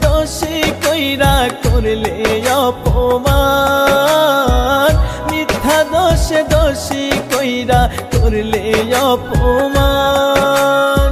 দোষী কইরা করলে অপমান, মিথ্যা দোষে দোষী কইরা করলে অপমান।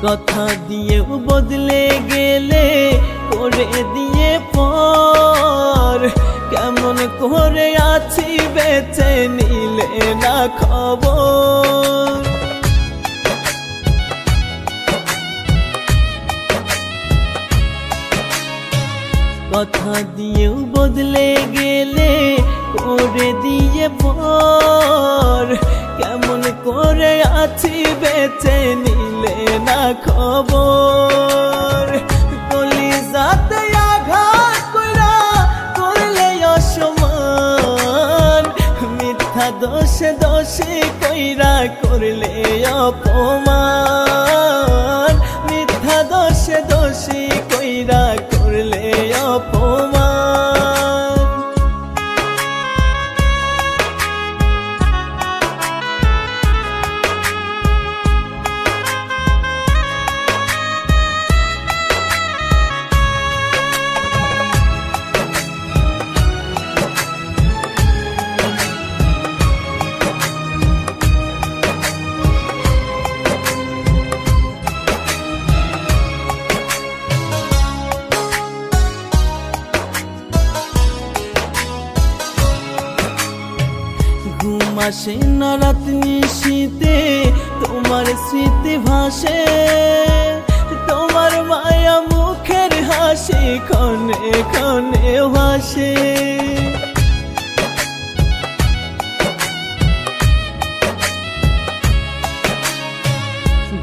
কথা দিয়েও বদলে গেলে করে দিয়ে পর, কেমন করে আছি বেঁচে নিলে না খবর। কথা দিয়েও বদলে গেলে করে দিয়ে পর, কেমন করে আছি বেঁচে নিলে না খবর। কলিজাতে আঘাত কইরা করলে অসম্মান, মিথ্যা দোষে দোষী কইরা করলে অপমান, মিথ্যা দোষে দোষী কইরা করলে অপমান। ঘুম আসে না রাত নিশীতে তোমার স্মৃতি ভাসে, তোমার মায়া মুখের হাসি ক্ষণে ক্ষণে ভাসে।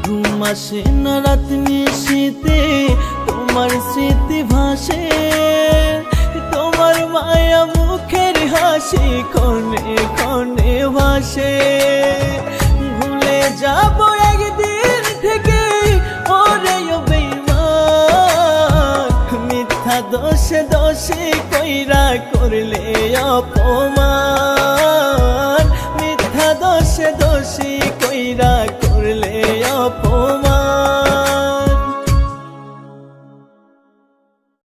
ঘুম আসে না রাত নিশীতে তোমার স্মৃতি ভাসে, তোমার মায়া মুখের হাসি ক্ষণে ক্ষণে ভাসে। ভুলে যাব একদিন থেকে ওরে বেঈমান, মিথ্যা দোষে দোষী কইরা করলে অপমান, মিথ্যা দোষে দোষী কইরা